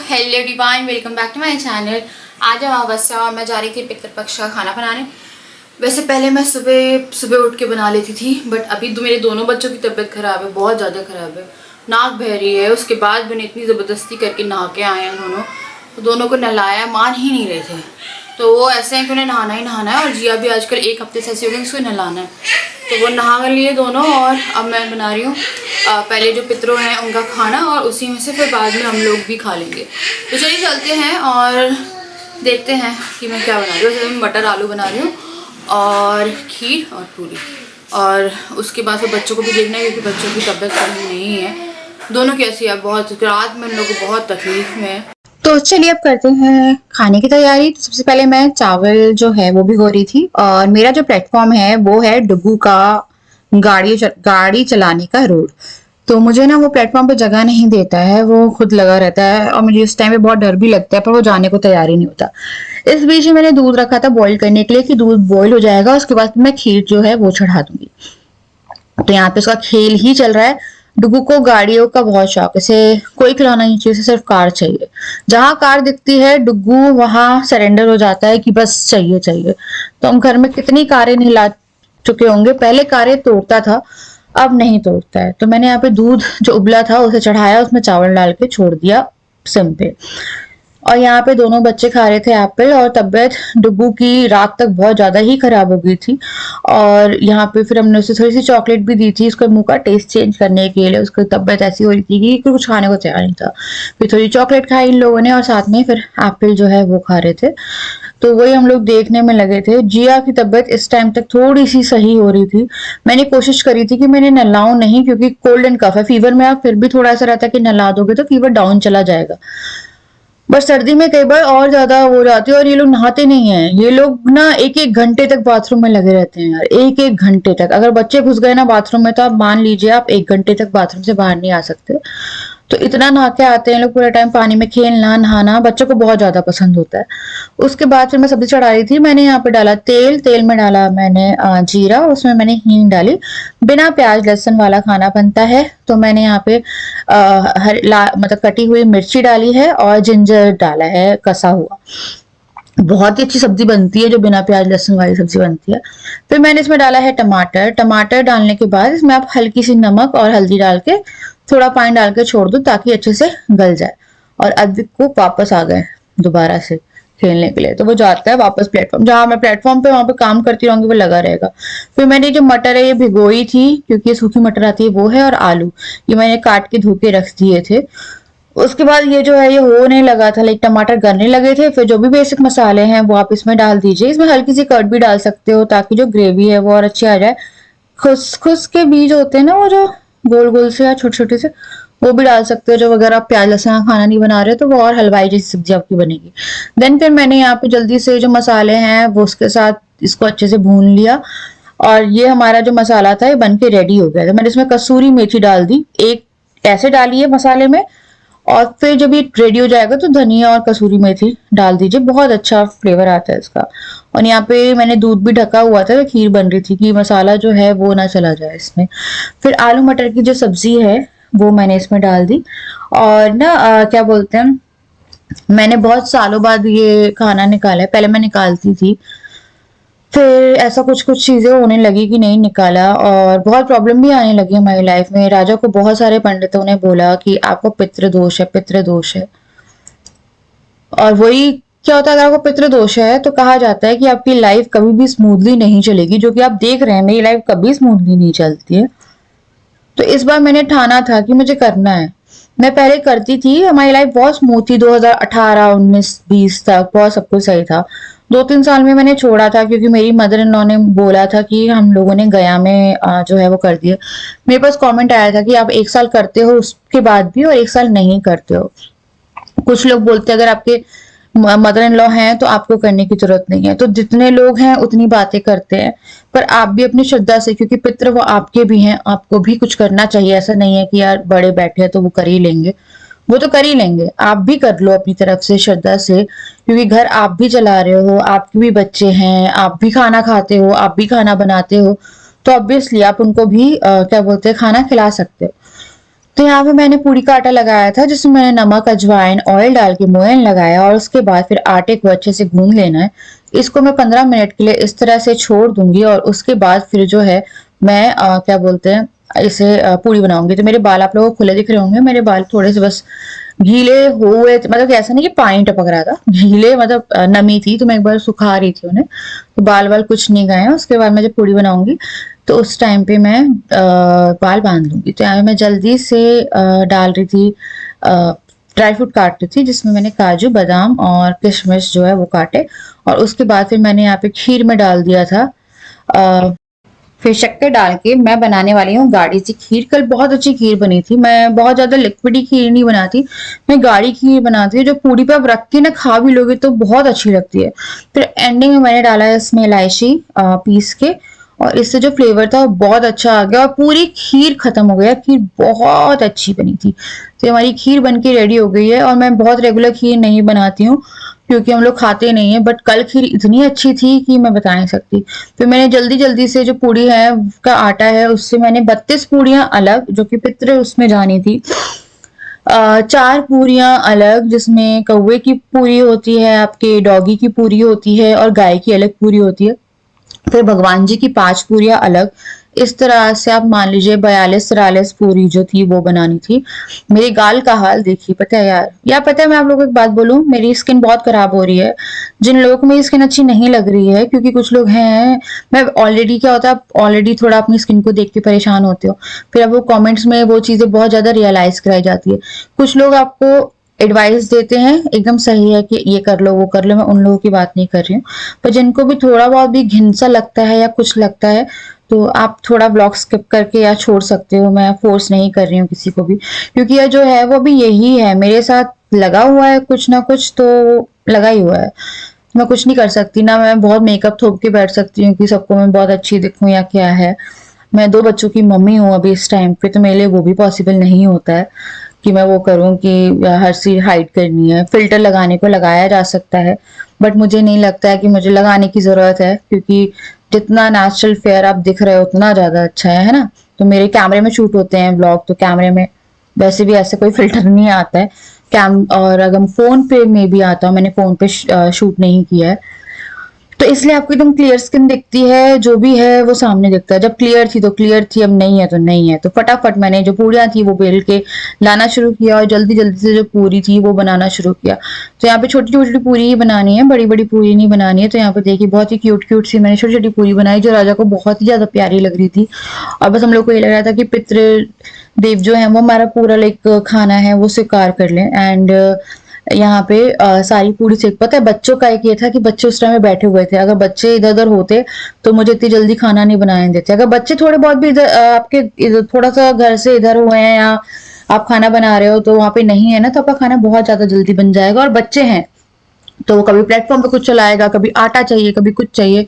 Hello divine, welcome back to my channel. आज हम अमावस्या और मैं जा रही थी पितृपक्ष का खाना बनाने। वैसे पहले मैं सुबह सुबह उठ के बना लेती थी, बट अभी तो मेरे दोनों बच्चों की तबीयत ख़राब है, बहुत ज़्यादा ख़राब है। नाक बह रही है, उसके बाद मैंने इतनी ज़बरदस्ती करके नहा के आए हैं दोनों। तो दोनों को नहलाया, मान ही नहीं रहे थे। तो वो ऐसे हैं कि उन्हें नहाना ही नहाना है, और जिया भी आजकल एक हफ्ते से ऐसी हो गई उसको नहलाना है। तो वो नहा लिए दोनों, और अब मैं बना रही हूँ पहले जो पितरों हैं उनका खाना, और उसी में से फिर बाद में हम लोग भी खा लेंगे। तो चलिए चलते हैं और देखते हैं कि मैं क्या बना रही हूँ। वैसे मैं मटर आलू बना रही हूँ और खीर और पूरी, और उसके बाद फिर बच्चों को भी देखना है क्योंकि बच्चों की तबीयत सही नहीं है। दोनों कैसी है, बहुत रात में उन लोगों को बहुत तकलीफ में है। तो चलिए अब करते हैं खाने की तैयारी। तो सबसे पहले मैं चावल जो है वो भिगो रही थी, और मेरा जो प्लेटफॉर्म है वो है डुगू का गाड़ी चलाने का रोड। तो मुझे ना वो प्लेटफॉर्म पे जगह नहीं देता है, वो खुद लगा रहता है, और मुझे इस टाइम पे बहुत डर भी लगता है, पर वो जाने को तैयार ही नहीं होता। इस बीच में मैंने दूध रखा था बॉईल करने के लिए कि दूध बॉईल हो जाएगा, उसके बाद मैं खीर जो है वो चढ़ा दूंगी। तो यहाँ पे उसका खेल ही चल रहा है। डुगू को गाड़ियों का बहुत शौक है, इसे कोई खिलौना नहीं चाहिए, सिर्फ कार चाहिए। जहां कार दिखती है डुगू वहां सरेंडर हो जाता है कि बस चाहिए चाहिए। तो हम घर में कितनी कारें नहीं ला चुके होंगे। पहले कारें तोड़ता था, अब नहीं तोड़ता है। तो मैंने यहाँ पे दूध जो उबला था उसे चढ़ाया, उसमें चावल डाल के छोड़ दिया सिम पे। और यहाँ पे दोनों बच्चे खा रहे थे एप्पल, और तबीयत डुगू की रात तक बहुत ज्यादा ही खराब हो गई थी। और यहाँ पे फिर हमने उसे थोड़ी सी चॉकलेट भी दी थी उसके मुंह का टेस्ट चेंज करने के लिए। उसकी तबीयत ऐसी हो रही थी कि कुछ खाने को तैयार नहीं था। फिर थोड़ी चॉकलेट खाई इन लोगों ने, और साथ में फिर एप्पल जो है वो खा रहे थे। तो वही हम लोग देखने में लगे थे। जिया की तबीयत इस टाइम तक थोड़ी सी सही हो रही थी। मैंने कोशिश करी थी कि मैंने नहलाऊं नहीं, क्योंकि कोल्ड एंड कफ है। फीवर में आप फिर भी थोड़ा सा रहता है कि नहला दोगे तो फीवर डाउन चला जाएगा, बस सर्दी में कई बार और ज्यादा हो जाती है। और ये लोग नहाते नहीं है, ये लोग ना एक एक घंटे तक बाथरूम में लगे रहते हैं यार, एक एक घंटे तक। अगर बच्चे घुस गए ना बाथरूम में तो आप मान लीजिए आप एक घंटे तक बाथरूम से बाहर नहीं आ सकते। तो इतना नहा के आते हैं लोग, पूरे टाइम पानी में खेलना नहाना बच्चों को बहुत ज्यादा पसंद होता है। उसके बाद फिर मैं सब्जी चढ़ा रही थी। मैंने यहाँ पे डाला तेल, तेल में डाला मैंने जीरा, उसमें मैंने हींग डाली। बिना प्याज लहसुन वाला खाना बनता है, तो मैंने यहाँ पे मतलब कटी हुई मिर्ची डाली है, और जिंजर डाला है कसा हुआ। बहुत ही अच्छी सब्जी बनती है जो बिना प्याज लहसुन वाली सब्जी बनती है। फिर मैंने इसमें डाला है टमाटर। टमाटर डालने के बाद इसमें आप हल्की सी नमक और हल्दी डाल के थोड़ा पानी डाल के छोड़ दो ताकि अच्छे से गल जाए। और अद्विक को वापस आ गए दोबारा से खेलने के लिए, तो वो जाता है वापस प्लेटफॉर्म। जहां मैं प्लेटफॉर्म पे वहां पे काम करती रहूंगी, वो लगा रहेगा। फिर मैंने जो मटर है ये भिगोई थी, क्योंकि ये सूखी मटर आती है वो है, और आलू ये मैंने काट के धो के रख दिए थे। उसके बाद ये जो है ये होने लगा था, लाइक टमाटर गलने लगे थे। फिर जो भी बेसिक मसाले हैं वो आप इसमें डाल दीजिए। इसमें हल्की सी कर्ड भी डाल सकते हो ताकि जो ग्रेवी है वो और अच्छी आ जाए। खसखस के बीज होते हैं ना, वो जो गोल गोल से या छोटे छोटे से, वो भी डाल सकते हो। जो अगर आप प्याज लहसुन का खाना नहीं बना रहे तो वो और हलवाई जैसी सब्जी आपकी बनेगी। देन फिर मैंने यहाँ पे जल्दी से जो मसाले हैं वो उसके साथ इसको अच्छे से भून लिया, और ये हमारा जो मसाला था ये बन के रेडी हो गया। तो मैंने इसमें कसूरी मेथी डाल दी, एक ऐसे डाली है मसाले में। और फिर जब ये रेडी हो जाएगा तो धनिया और कसूरी मेथी डाल दीजिए, बहुत अच्छा फ्लेवर आता है इसका। और यहाँ पे मैंने दूध भी ढका हुआ था, तो खीर बन रही थी कि मसाला जो है वो ना चला जाए इसमें। फिर आलू मटर की जो सब्जी है वो मैंने इसमें डाल दी। और ना क्या बोलते हैं, मैंने बहुत सालों बाद ये खाना निकाला है। पहले मैं निकालती थी, फिर ऐसा कुछ कुछ चीजें होने लगी कि नहीं निकाला, और बहुत प्रॉब्लम भी आने लगी हमारी लाइफ में। राजा को बहुत सारे पंडितों ने बोला कि आपको पितृ दोष है, पितृ दोष है। और वही क्या होता है, अगर आपको पितृ दोष है तो कहा जाता है कि आपकी लाइफ कभी भी स्मूथली नहीं चलेगी, जो कि आप देख रहे हैं मेरी लाइफ कभी स्मूथली नहीं चलती है। तो इस बार मैंने ठाना था कि मुझे करना है। मैं पहले करती थी, हमारी लाइफ बहुत स्मूथ थी 2018 19 20 तक, बहुत सब कुछ सही था। 2-3 साल में मैंने छोड़ा था क्योंकि मेरी मदर इन लॉ ने बोला था कि हम लोगों ने गया में जो है वो कर दिया। मेरे पास कमेंट आया था कि आप 1 साल करते हो उसके बाद भी, और 1 साल नहीं करते हो। कुछ लोग बोलते हैं अगर आपके मदर इन लॉ हैं तो आपको करने की जरूरत नहीं है। तो जितने लोग हैं उतनी बातें करते हैं, पर आप भी अपनी श्रद्धा से, क्योंकि पितृ वो आपके भी हैं, आपको भी कुछ करना चाहिए। ऐसा नहीं है कि यार बड़े बैठे हैं तो वो कर ही लेंगे, वो तो कर ही लेंगे। आप भी कर लो अपनी तरफ से श्रद्धा से, क्योंकि घर आप भी चला रहे हो, आपके भी बच्चे हैं, आप भी खाना खाते हो, आप भी खाना बनाते हो, तो ऑब्वियसली आप उनको भी क्या बोलते हैं खाना खिला सकते हो। तो यहाँ पे मैंने पूरी का आटा लगाया था, जिसमें मैंने नमक, अजवाइन, ऑयल डाल के मोयन लगाया और उसके बाद फिर आटे को अच्छे से गूंद लेना है। इसको मैं 15 मिनट के लिए इस तरह से छोड़ दूंगी और उसके बाद फिर जो है मैं क्या बोलते हैं इसे पूरी बनाऊंगी। तो मेरे बाल आप लोगों को खुले दिख रहे होंगे, मेरे बाल थोड़े से बस गीले हुए, मतलब ऐसा नहीं कि पानी टपक रहा था, गीले मतलब नमी थी, तो मैं एक बार सुखा रही थी उन्हें, तो बाल बाल कुछ नहीं गए हैं। उसके बाद मैं जब पूरी बनाऊंगी तो उस टाइम पे मैं बाल बांध लूंगी। तो यहाँ मैं जल्दी से डाल रही थी, ड्राई फ्रूट काट रही थी, जिसमें मैंने काजू, बादाम और किशमिश जो है वो काटे, और उसके बाद फिर मैंने यहाँ पे खीर में डाल दिया था, फिर शक्कर डाल के मैं बनाने वाली हूँ गाढ़ी सी खीर। कल बहुत अच्छी खीर बनी थी। मैं बहुत ज्यादा लिक्विडी खीर नहीं बनाती, मैं गाढ़ी खीर बनाती हूँ जो पूरी पे आप रख के ना खा भी लोगे तो बहुत अच्छी लगती है। फिर एंडिंग में मैंने डाला इसमें इलायची पीस के, और इससे जो फ्लेवर था वो बहुत अच्छा आ गया और पूरी खीर खत्म हो गया। खीर बहुत अच्छी बनी थी। तो हमारी खीर बन के रेडी हो गई है, और मैं बहुत रेगुलर खीर नहीं बनाती हूँ क्योंकि हम लोग खाते नहीं है, बट कल खीर इतनी अच्छी थी कि मैं बता नहीं सकती। फिर मैंने जल्दी जल्दी से जो पूड़ी है का आटा है उससे मैंने 32 पूड़ियां अलग, जो कि पित्र उसमें जानी थी, 4 पूरियां अलग, जिसमें कौवे की पूरी होती है, आपके डॉगी की पूरी होती है और गाय की अलग पूरी होती है। फिर भगवान जी की 5 पूरियां अलग। इस तरह से आप मान लीजिए 42-43 पूरी जो थी वो बनानी थी। मेरे गाल का हाल देखिए, पता है यार पता है, मैं आप लोगों को एक बात बोलूं, मेरी स्किन बहुत खराब हो रही है। जिन लोगों को मेरी स्किन अच्छी नहीं लग रही है, क्योंकि कुछ लोग हैं, मैं ऑलरेडी क्या होता है, आप ऑलरेडी थोड़ा अपनी स्किन को देख के परेशान होते हो, फिर अब वो कमेंट्स में वो चीजें बहुत ज्यादा रियलाइज कराई जाती है। कुछ लोग आपको एडवाइस देते हैं, एकदम सही है कि ये कर लो वो कर लो, मैं उन लोगों की बात नहीं कर रही हूँ, पर जिनको भी थोड़ा बहुत भी घिनसा लगता है या कुछ लगता है तो आप थोड़ा ब्लॉग स्किप करके या छोड़ सकते हो। मैं फोर्स नहीं कर रही हूँ किसी को भी, क्योंकि यह जो है वो भी यही है, मेरे साथ लगा हुआ है कुछ ना कुछ तो लगा ही हुआ है। मैं कुछ नहीं कर सकती ना, मैं बहुत मेकअप थोप के बैठ सकती हूँ कि सबको मैं बहुत अच्छी दिखूं या क्या है। मैं 2 बच्चों की मम्मी हूँ अभी इस टाइम पे, तो मेरे लिए वो भी पॉसिबल नहीं होता है कि मैं वो करूं कि हर चीज हाइड करनी है। फिल्टर लगाने को लगाया जा सकता है, बट मुझे नहीं लगता है कि मुझे लगाने की जरूरत है, क्योंकि जितना नेचुरल फेयर आप दिख रहे हो उतना ज्यादा अच्छा है ना। तो मेरे कैमरे में शूट होते हैं ब्लॉग, तो कैमरे में वैसे भी ऐसे कोई फिल्टर नहीं आता है कैम, और अगर फोन पे में भी आता, मैंने फोन पे शूट नहीं किया है, तो इसलिए आपको एकदम क्लियर स्किन दिखती है, जो भी है वो सामने दिखता है। जब क्लियर थी तो क्लियर थी, अब नहीं है तो नहीं है। तो फटाफट मैंने जो पूरियां थी वो बेल के लाना शुरू किया और जल्दी जल्दी से जो पूरी थी वो बनाना शुरू किया। तो यहाँ पे छोटी छोटी पूरी ही बनानी है, बड़ी बड़ी पूरी नहीं बनानी है। तो यहाँ पे देखिए बहुत ही क्यूट क्यूट सी मैंने छोटी छोटी पूरी बनाई, जो राजा को बहुत ही ज्यादा प्यारी लग रही थी। और बस हम लोग को ये लग रहा था कि पितृ देव जो है वो हमारा पूरा लाइक खाना है वो स्वीकार कर लें। एंड यहाँ पे सारी पूरी सेक, पता है बच्चों का एक ये था कि बच्चे उस टाइम में बैठे हुए थे, अगर बच्चे इधर उधर होते तो मुझे इतनी जल्दी खाना नहीं बनाने देते। अगर बच्चे थोड़े बहुत भी इधर आपके इधर थोड़ा सा घर से इधर हुए हैं या आप खाना बना रहे हो तो वहां पे नहीं है ना, तो आपका खाना बहुत ज्यादा जल्दी बन जाएगा। और बच्चे हैं तो वो कभी प्लेटफॉर्म पे कुछ चलाएगा, कभी आटा चाहिए, कभी कुछ चाहिए।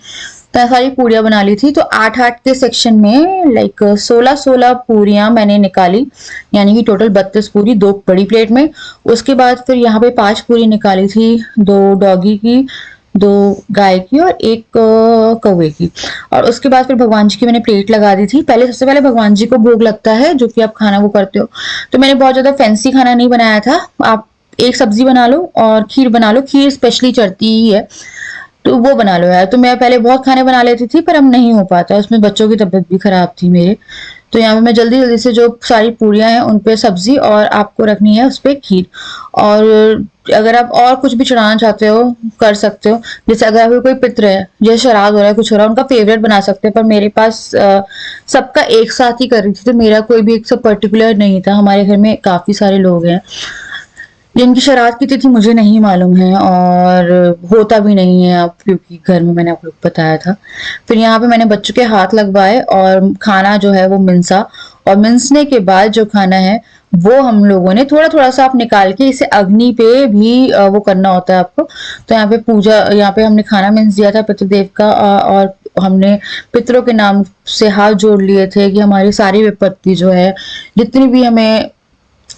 तो सारी पूरियां बना ली थी। तो 8-8 के सेक्शन में लाइक 16-16 पूरियां मैंने निकाली, यानी कि टोटल 32 पूरी 2 बड़ी प्लेट में। उसके बाद फिर यहाँ पे 5 पूरी निकाली थी, 2 डॉगी की, 2 गाय की और 1 कौवे की। और उसके बाद फिर भगवान जी की मैंने प्लेट लगा दी थी। पहले सबसे पहले भगवान जी को भोग लगता है, जो कि आप खाना वो करते हो। तो मैंने बहुत ज्यादा फैंसी खाना नहीं बनाया था, आप एक सब्जी बना लो और खीर बना लो, खीर स्पेशली चढ़ती ही है तो वो बना लो यार। तो मैं पहले बहुत खाने बना लेती थी, पर अब नहीं हो पाता, उसमें बच्चों की तबीयत भी खराब थी मेरे। तो यहाँ पे मैं जल्दी जल्दी से जो सारी पूरियां हैं उन पे सब्जी और आपको रखनी है उस पर खीर। और अगर आप और कुछ भी चढ़ाना चाहते हो कर सकते हो, जैसे अगर आपको कोई पित्र है, जैसे श्राद्ध हो रहा है कुछ हो रहा है, उनका फेवरेट बना सकते हैं। पर मेरे पास सबका एक साथ ही कर रही थी, तो मेरा कोई भी एक सब पर्टिकुलर नहीं था। हमारे घर में काफी सारे लोग हैं जिनकी श्राद्ध की तिथि मुझे नहीं मालूम है और होता भी नहीं है अब, क्योंकि घर में मैंने आप लोग बताया था। फिर यहाँ पे मैंने बच्चों के हाथ लगवाए और खाना जो है वो मिंसा, और मिंसने के बाद जो खाना है वो हम लोगों ने थोड़ा थोड़ा सा आप निकाल के इसे अग्नि पे भी वो करना होता है आपको। तो यहाँ पे पूजा, यहाँ पे हमने खाना मिंस दिया था पितृदेव का, और हमने पितरों के नाम से हाथ जोड़ लिए थे कि हमारी सारी विपत्ति जो है, जितनी भी हमें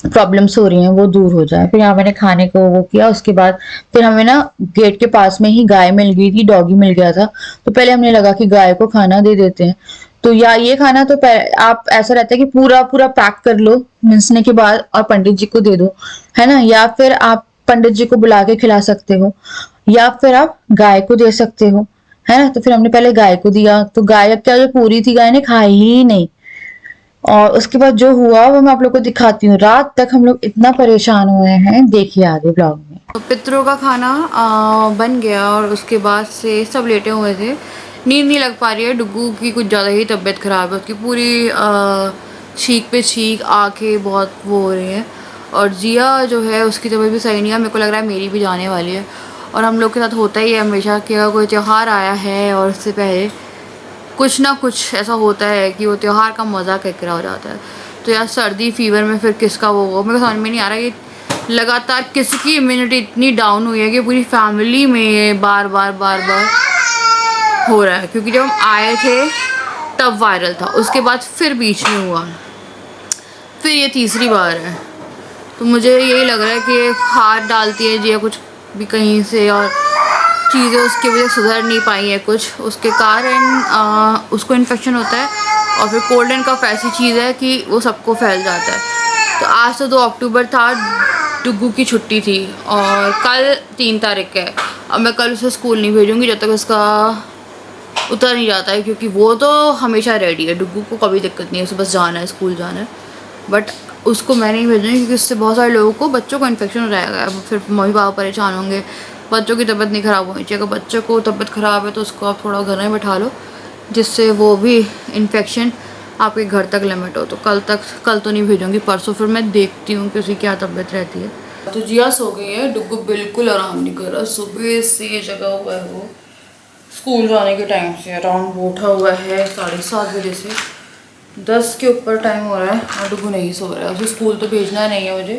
प्रॉब्लम्स हो रही हैं वो दूर हो जाए। फिर यहाँ मैंने खाने को वो किया। उसके बाद फिर हमें ना गेट के पास में ही गाय मिल गई थी, डॉगी मिल गया था, तो पहले हमने लगा कि गाय को खाना दे देते हैं। तो या ये खाना तो आप ऐसा रहता है कि पूरा पूरा पैक कर लो मिसने के बाद और पंडित जी को दे दो, है ना, या फिर आप पंडित जी को बुला के खिला सकते हो, या फिर आप गाय को दे सकते हो, है ना। तो फिर हमने पहले गाय को दिया, तो गाय क्या जो पूरी थी गाय ने खाई ही नहीं। और उसके बाद जो हुआ वो मैं आप लोग को दिखाती हूँ। रात तक हम लोग इतना परेशान हुए हैं, देखिए आगे ब्लॉग में। तो पितरों का खाना बन गया और उसके बाद से सब लेटे हुए थे। नींद नहीं लग पा रही है, डुग्गू की कुछ ज़्यादा ही तबीयत ख़राब है, उसकी पूरी छींक पे छींक, आँखें बहुत वो हो रही हैं। और जिया जो है उसकी तबीयत भी सही नहीं है, मेरे को लग रहा है मेरी भी जाने वाली है। और हम लोग के साथ होता ही है हमेशा कि अगर कोई त्यौहार आया है और उससे पहले कुछ ना कुछ ऐसा होता है कि वो त्यौहार का मज़ा किरकिरा हो जाता है। तो यार सर्दी फीवर में फिर किसका वो होगा, मेरे को समझ में नहीं आ रहा कि लगातार किसकी इम्यूनिटी इतनी डाउन हुई है कि पूरी फैमिली में बार बार हो रहा है। क्योंकि जब हम आए थे तब वायरल था, उसके बाद फिर बीच में हुआ, फिर ये तीसरी बार है। तो मुझे यही लग रहा है कि हाथ डालती है जिया कुछ भी कहीं से और चीज़ें उसकी वजह से सुधर नहीं पाई है कुछ, उसके कारण उसको इन्फेक्शन होता है। और फिर कोल्ड एंड कफ ऐसी चीज़ है कि वो सबको फैल जाता है। तो आज तो 2 अक्टूबर था, डुग्गू की छुट्टी थी और कल 3 तारीख है। अब मैं कल उसे स्कूल नहीं भेजूँगी जब तक उसका उतर नहीं जाता है, क्योंकि वो तो हमेशा रेडी है, डुग्गू को कभी दिक्कत नहीं है, उसे बस जाना है, स्कूल जाना है। बट उसको मैं नहीं भेजूँगी क्योंकि उससे बहुत सारे लोगों को, बच्चों को इन्फेक्शन हो जाएगा। फिर मम्मी पापा परेशान होंगे, बच्चों की तबीयत नहीं ख़राब होनी चाहिए। अगर बच्चों को तबीयत ख़राब है तो उसको आप थोड़ा घर में बैठा लो, जिससे वो भी इन्फेक्शन आपके घर तक लिमिट हो। तो कल तो नहीं भेजूँगी, परसों फिर मैं देखती हूँ कि उसकी क्या तबीयत रहती है। तो जिया सो गई है, डुग्गू बिल्कुल आराम नहीं कर रहा, सुबह से जगा हुआ है वो स्कूल जाने के टाइम से। अराउंड वो उठा हुआ है 7:30 बजे से, 10 के ऊपर टाइम हो रहा है और डुग्गू नहीं सो रहा है। उसे स्कूल तो भेजना नहीं है मुझे,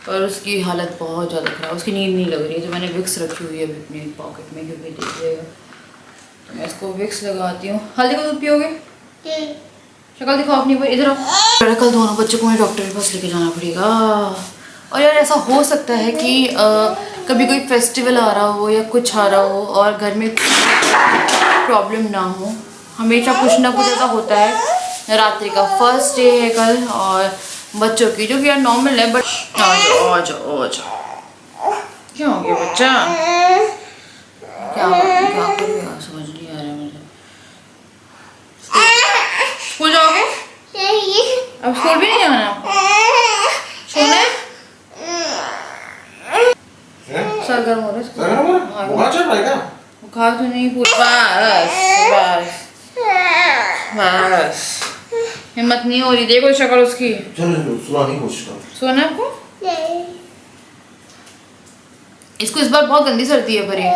पर उसकी हालत बहुत ज़्यादा ख़राब, उसकी नींद नहीं लग रही है। तो मैंने विक्स रखी हुई है अभी अपने पॉकेट में, क्योंकि देखिएगा तो मैं इसको विक्स लगाती हूँ। हल्दी का दूध पियोगे? शक्ल दिखाओ अपनी, इधर आओ। कल दोनों बच्चों को मुझे डॉक्टर के पास लेके जाना पड़ेगा। और यार ऐसा हो सकता है कि कभी कोई फेस्टिवल आ रहा हो या कुछ आ रहा हो और घर में प्रॉब्लम ना हो, हमेशा कुछ ना कुछ ऐसा होता है। रात्रि का फर्स्ट डे है कल और बच्चों की, जो कि यार नॉर्मल है, बट आ जाओ क्या हो गया बच्चा, क्या करेगा समझ नहीं आ रहा मुझे। स्कूल जाओगे? अब स्कूल भी नहीं जाना, सोना है? सर गर्म हो रहा है, बुखार तो नहीं पूरा, बस हिम्मत नहीं हो रही, देखो शक्ल उसकी। सोना आपको? इसको इस बार बहुत गंदी सर्दी है पर ये।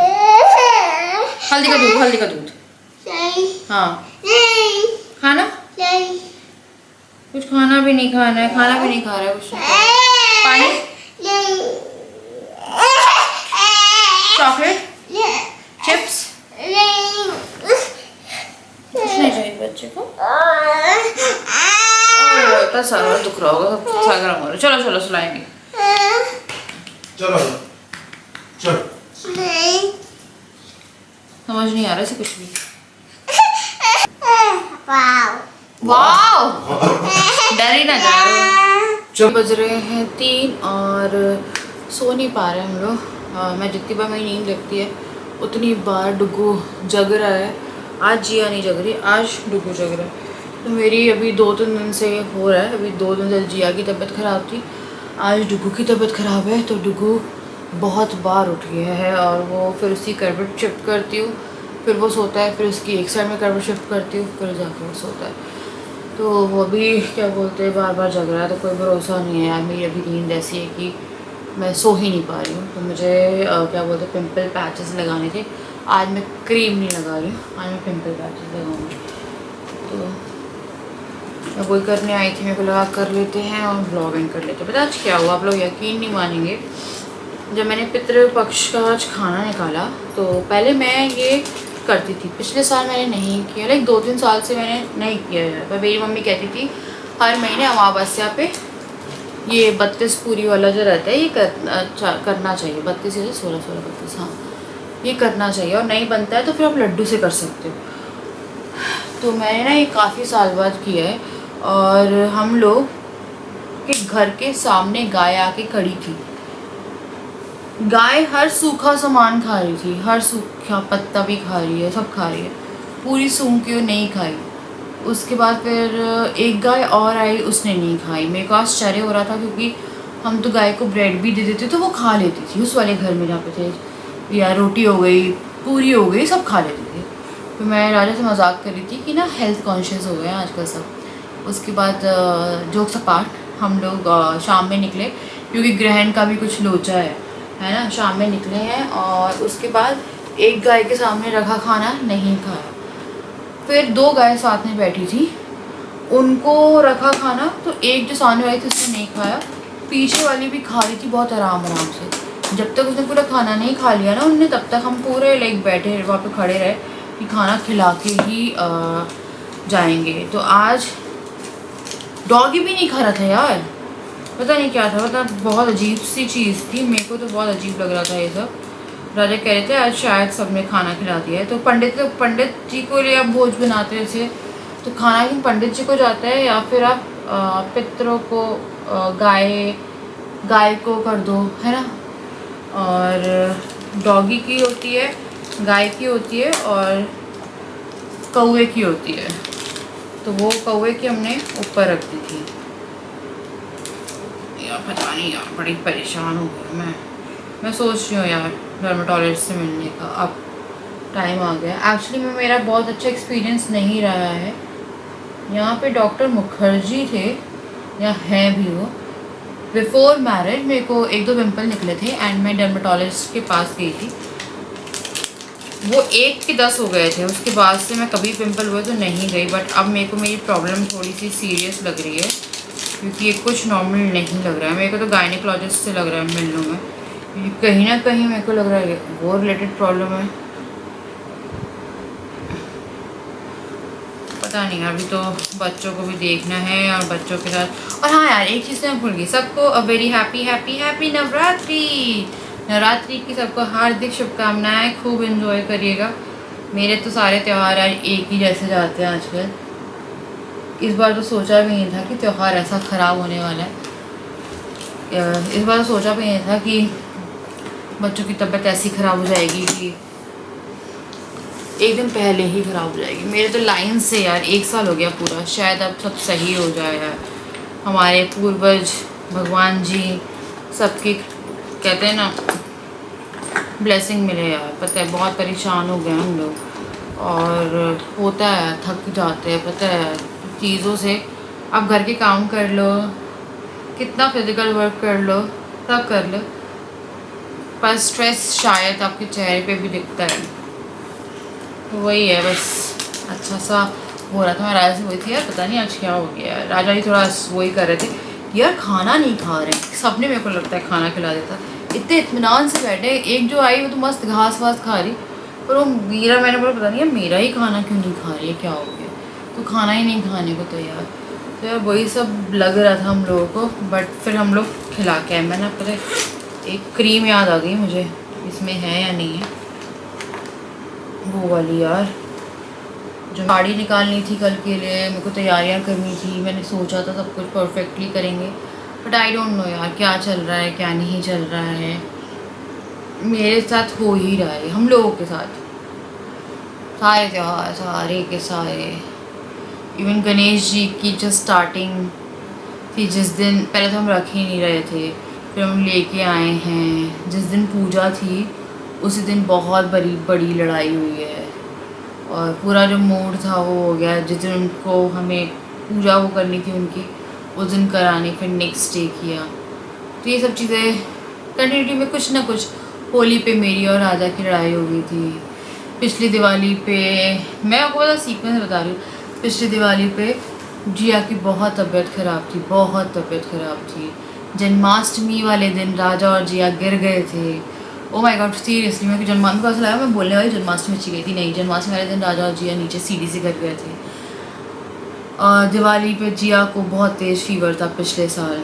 हल्दी का दूध हाँ खाना, कुछ खाना भी नहीं खाना है, खाना भी नहीं खा रहा है कुछ। पानी, चॉकलेट, चिप्स, कुछ नहीं चाहिए बच्चे को। इतना सारा दुख रहा होगा, सारा हो रहा है। चलो सुलाएंगे, चलो समझ नहीं आ रहा इसे कुछ भी। वाओ डर ही ना जाए। बज रहे हैं 3 और सो नहीं पा रहे हम लोग। मैं जितनी बार मेरी नींद लगती है उतनी बार डुग्गू जग रहा है। आज जिया नहीं जग रही, आज डुग्गू जग रहा है। तो मेरी अभी 2-3 दिन से हो रहा है। अभी 2 दिन से जिया की तबीयत ख़राब थी, आज डुग्गू की तबीयत ख़राब है। तो डुग्गू बहुत बार उठ गया है और वो फिर उसकी करवट शिफ्ट करती हूँ, फिर वो सोता है, फिर उसकी एक साइड में करवट शिफ्ट करती हूँ, फिर जाकर वो सोता है। तो वो भी क्या बोलते हैं बार जग रहा है। तो कोई भरोसा नहीं है यार, मेरी अभी नींद ऐसी है कि मैं सो ही नहीं पा रही हूँ। तो मुझे क्या बोलते हैं पिंपल पैचेस लगाने थे। आज मैं क्रीम नहीं लगा रही हूँ, आज मैं पिंपल पैचेस लगाऊंगी। तो मैं वही करने आई थी, मेरे को लगा कर लेते हैं और ब्लॉग एंड कर लेते हैं। पता आज क्या हुआ, आप लोग यकीन नहीं मानेंगे। जब मैंने पितृपक्ष का आज खाना निकाला तो पहले मैं ये करती थी, पिछले साल मैंने नहीं किया, लाइक 2-3 साल से मैंने नहीं किया है। पर मेरी मम्मी कहती थी हर महीने अमावस्या पे ये 32 पूरी वाला जो रहता है ये करना चाहिए। 32 से 16 हाँ, ये करना चाहिए। और नहीं बनता है तो फिर आप लड्डू से कर सकते हो। तो मैंने ना ये काफ़ी साल बाद किया है। और हम लोग के घर के सामने गाय आके खड़ी थी। गाय हर सूखा सामान खा रही थी, हर सूखा पत्ता भी खा रही है, सब खा रही है, पूरी सूंघ के नहीं खाई। उसके बाद फिर एक गाय और आई, उसने नहीं खाई। मेरे को आश्चर्य हो रहा था क्योंकि हम तो गाय को ब्रेड भी दे देते तो वो खा लेती थी। उस वाले घर में जहाँ पे थे, या रोटी हो गई, पूरी हो गई, सब खा लेती थी। तो मैं राजा से मजाक कर रही थी कि ना हेल्थ कॉन्शियस हो गए हैं आजकल सब। उसके बाद जोक्स अपार्ट हम लोग शाम में निकले क्योंकि ग्रहण का भी कुछ लोचा है ना। शाम में निकले हैं और उसके बाद एक गाय के सामने रखा खाना नहीं खाया। फिर दो गाय साथ में बैठी थी, उनको रखा खाना, तो एक जो सामने वाली थी उसने नहीं खाया, पीछे वाली भी खा रही थी बहुत आराम से। जब तक उसने पूरा खाना नहीं खा लिया ना उनने, तब तक हम पूरे लाइक बैठे वहाँ पे खड़े रहे कि खाना खिला के ही जाएंगे। तो आज डॉगी भी नहीं खा रहा था यार, पता नहीं क्या था, मतलब बहुत अजीब सी चीज़ थी। मेरे को तो बहुत अजीब लग रहा था ये सब। राजा कह रहे थे आज शायद सबने खाना खिला दिया है। तो पंडित जी को लिए आप भोज बनाते हैं ऐसे, तो खाना ही पंडित जी को जाता है या फिर आप पितरों को गाय को कर दो, है ना। और डॉगी की होती है, गाय की होती है और कौवे की होती है। तो वो कौवे की हमने ऊपर रख दी थी। यार पता नहीं यार, बड़ी परेशान हो गई मैं सोच रही हूँ यार डर्मेटोलॉजिस्ट से मिलने का। अब टाइम आ गया। एक्चुअली में मेरा बहुत अच्छा एक्सपीरियंस नहीं रहा है यहाँ पे। डॉक्टर मुखर्जी थे या हैं भी वो। बिफोर मैरिज मेरे को 1-2 पिंपल निकले थे एंड मैं डर्मेटोलॉजिस्ट के पास गई थी, वो 1 के 10 हो गए थे। उसके बाद से मैं कभी पिंपल हुए तो नहीं गई। बट अब मेरे को मेरी प्रॉब्लम थोड़ी सी सीरियस लग रही है क्योंकि ये कुछ नॉर्मल नहीं लग रहा है। मेरे को तो गायनेकोलॉजिस्ट से लग रहा है मिल लूँ मैं, क्योंकि कहीं ना कहीं मेरे को लग रहा है वो रिलेटेड प्रॉब्लम है। पता नहीं, अभी तो बच्चों को भी देखना है और बच्चों के साथ। और हाँ यार, एक चीज़ मैं भूल गई, सबको a very happy Navratri. Navratri की सबको हार्दिक शुभकामनाएं। खूब एंजॉय करिएगा। मेरे तो सारे त्यौहार यार एक ही जैसे जाते हैं आजकल। इस बार तो सोचा भी नहीं था कि त्यौहार ऐसा ख़राब होने वाला है। इस बार तो सोचा भी नहीं था कि बच्चों की तबीयत ऐसी ख़राब हो जाएगी कि एक दिन पहले ही ख़राब हो जाएगी। मेरे तो लाइन से यार 1 साल हो गया पूरा, शायद अब सब सही हो जाए यार। हमारे पूर्वज भगवान जी सबकी कहते हैं ना ब्लेसिंग मिले यार। पता है बहुत परेशान हो गए हम लोग और होता है, थक जाते हैं पता है चीज़ों से। अब घर के काम कर लो, कितना फिजिकल वर्क कर लो, सब कर लो, पर स्ट्रेस शायद आपके चेहरे पे भी दिखता है। तो वही है बस। अच्छा सा हो रहा था। मैं राजा से वही थी यार, पता नहीं आज क्या हो गया। राजा जी थोड़ा वही कर रहे थे यार, खाना नहीं खा रहे। सबने मेरे को लगता है खाना खिला देता, इतने इत्मीनान से बैठे। एक जो आई वो तो मस्त घास वास खा रही, पर वो मेरा, मैंने बोला पता नहीं है मेरा ही खाना क्यों नहीं खा रही है, क्या हो गया। तो खाना ही नहीं खाने को तैयार। तो यार वही सब लग रहा था हम लोगों को। बट फिर हम लोग खिला के आए। मैंने पता एक क्रीम याद आ गई मुझे, इसमें है या नहीं है, वो वाली यार जो गाड़ी निकालनी थी कल के लिए, मेरे को तैयारियां करनी थी। मैंने सोचा था सब कुछ परफेक्टली करेंगे, बट आई डोंट नो यार क्या चल रहा है क्या नहीं चल रहा है। मेरे साथ हो ही रहा है, हम लोगों के साथ सारे त्यौहार सारे के सारे। इवन गणेश जी की जो स्टार्टिंग थी जिस दिन, पहले तो हम रख ही नहीं रहे थे, फिर हम लेके आए हैं। जिस दिन पूजा थी उसी दिन बहुत बड़ी लड़ाई हुई है और पूरा जो मूड था वो हो गया। जिस दिन उनको हमें पूजा वो करनी थी उनकी, उस दिन करानी, फिर नेक्स्ट डे किया। तो ये सब चीज़ें कंटिन्यूटी में कुछ ना कुछ। होली पे मेरी और राजा की लड़ाई हो गई थी। पिछली दिवाली पे, मैं आपको बता सीक्वेंस बता रही हूँ, पिछली दिवाली पे जिया की बहुत तबीयत ख़राब थी, बहुत तबीयत ख़राब थी। जन्माष्टमी वाले दिन राजा और जिया गिर गए थे। ओ माय गॉड सीरियसली, मेरे को जन्माष्टमी का ऐसा लगा मैं बोलने वाली जन्माष्टमी अच्छी गई थी, नहीं। जन्माष्टमी वाले दिन राजा और जिया नीचे सीढ़ी से गिर गए थे। और दिवाली पे जिया को बहुत तेज़ फीवर था पिछले साल।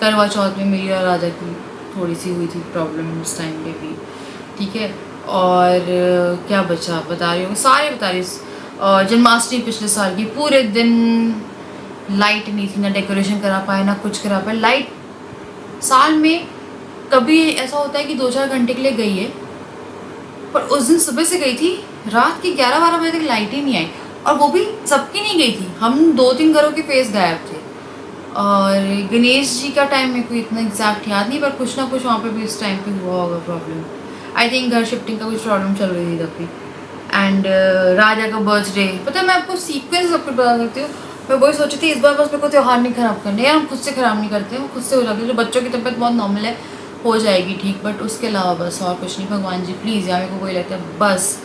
करवा चौथ में मेरी और राजा की थोड़ी सी हुई थी प्रॉब्लम उस टाइम पे भी, ठीक है। और क्या बचा बता रही हूँ, सारे बता रही हूँ। और जन्माष्टमी पिछले साल की पूरे दिन लाइट नहीं थी, ना डेकोरेशन करा पाए ना कुछ करा पाए। लाइट साल में कभी ऐसा होता है कि 2-4 घंटे के लिए गई है, पर उस दिन सुबह से गई थी, रात के 11-12 बजे तक लाइट ही नहीं आई। और वो भी सबकी नहीं गई थी, हम 2-3 घरों के फेस गायब थे। और गणेश जी का टाइम मेरे को इतना एग्जैक्ट याद नहीं, पर कुछ ना कुछ वहाँ पे भी इस टाइम पे हुआ होगा प्रॉब्लम। आई थिंक घर शिफ्टिंग का कुछ प्रॉब्लम चल रही थी तब भी। एंड राजा का बर्थडे, पता है मैं आपको सीक्वेंस सब कुछ बता सकती हूँ। मैं वही सोची थी इस बार बस मेरे को त्यौहार नहीं ख़राब करने, यार हम खुद से ख़राब नहीं करते हैं, खुद से हो जाती है। जो बच्चों की तबीयत बहुत नॉर्मल है, हो जाएगी ठीक, बट उसके अलावा बस और कुछ नहीं। भगवान जी प्लीज़ यार, मेरे को कोई लगता है बस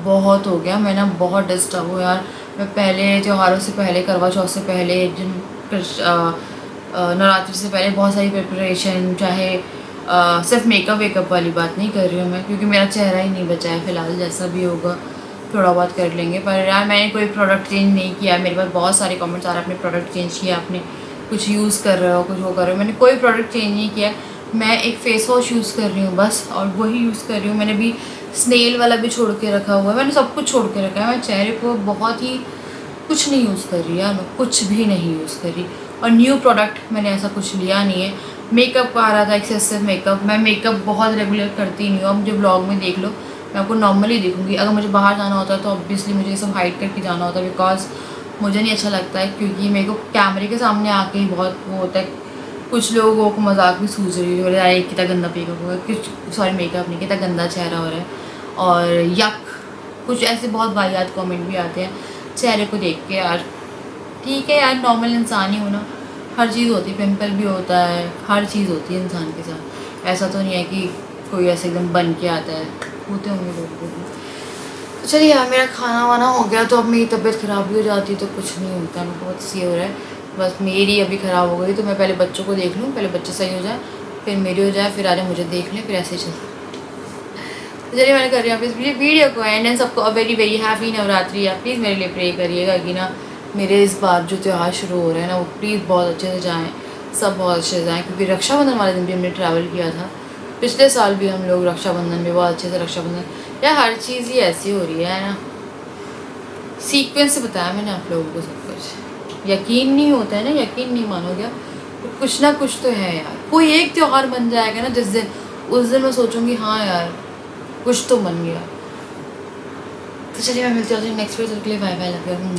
बहुत हो गया। मैं ना बहुत डिस्टर्ब हूँ यार। मैं पहले त्योहारों से पहले, करवा चौथ से पहले, नवरात्रि से पहले बहुत सारी प्रिपरेशन, चाहे सिर्फ मेकअप वेकअप वाली बात नहीं कर रही हूँ मैं, क्योंकि मेरा चेहरा ही नहीं बचा है फ़िलहाल। जैसा भी होगा थोड़ा बहुत कर लेंगे। पर यार मैंने कोई प्रोडक्ट चेंज नहीं किया। मेरे पास बहुत सारे कमेंट्स आ रहे हैं, आपने प्रोडक्ट चेंज किया, आपने कुछ यूज़ कर रहे हो, कुछ वो कर रहे हो। मैंने कोई प्रोडक्ट चेंज नहीं किया। मैं एक फ़ेस वॉश यूज़ कर रही हूँ बस, और वही यूज़ कर रही हूँ। मैंने भी स्नेल वाला भी छोड़ के रखा हुआ है, मैंने सब कुछ छोड़ के रखा है। मैं चेहरे को बहुत ही कुछ नहीं यूज़ कर रही यार, मैं कुछ भी नहीं यूज़ कर रही। और न्यू प्रोडक्ट मैंने ऐसा कुछ लिया नहीं है। मेकअप आ रहा था, एक्सेसिव मेकअप। मैं मेकअप बहुत रेगुलर करती नहीं हूँ। अब मुझे ब्लॉग में देख लो, मैं आपको नॉर्मली देखूँगी। अगर मुझे बाहर जाना होता है तो ऑब्वियसली मुझे ये सब हाइड करके जाना होता है, बिकॉज मुझे नहीं अच्छा लगता है, क्योंकि मेरे को कैमरे के सामने आके ही बहुत वो होता है। कुछ लोगों को मजाक भी सूझ रही है, बोले यार कितना गंदा मेकअप होगा, कुछ सॉरी मेकअप नहीं, कितना गंदा चेहरा हो रहा है, और यक कुछ ऐसे बहुत वाहियात कमेंट भी आते हैं चेहरे को देख के। यार ठीक है यार, नॉर्मल इंसान ही होना, हर चीज़ होती है, पिंपल भी होता है, हर चीज़ होती है इंसान के साथ। ऐसा तो नहीं है कि कोई ऐसे एकदम बन के आता है, होते होंगे लोग को भी। तो चलिए यार, मेरा खाना वाना हो गया, तो अब मेरी तबीयत ख़राब भी हो जाती है तो कुछ नहीं होता, मेरे को बहुत सही हो रहा है। बस मेरी अभी ख़राब हो गई तो मैं पहले बच्चों को देख लूँ, पहले बच्चे सही हो जाए, फिर मेरी हो जाए, फिर आगे मुझे देख लें, फिर ऐसे ही चलता। तो चलिए मैंने कर रही हूँ इस वीडियो को एंड। सबको a very very happy Navratri. या प्लीज़ मेरे लिए प्रे करिएगा कि ना मेरे इस बार जो त्यौहार शुरू हो रहे हैं ना, वो प्लीज़ बहुत अच्छे से जाएँ, सब बहुत अच्छे से जाएँ। क्योंकि रक्षाबंधन वाले दिन भी हमने ट्रैवल किया था, पिछले साल भी हम लोग रक्षाबंधन में बहुत अच्छे से रक्षाबंधन, या हर चीज़ ही ऐसी हो रही है ना। सीक्वेंस से बताया मैंने आप लोगों को सब कुछ। यकीन नहीं होता है ना, यकीन नहीं मानोगे, तो कुछ ना कुछ तो है यार। कोई एक त्यौहार बन जाएगा ना जिस दिन, उस दिन मैं सोचूंगी हाँ यार कुछ तो बन गया। तो चलिए मैं मिलती हूँ नेक्स्ट वीडियो के लिए। Bye bye, love you.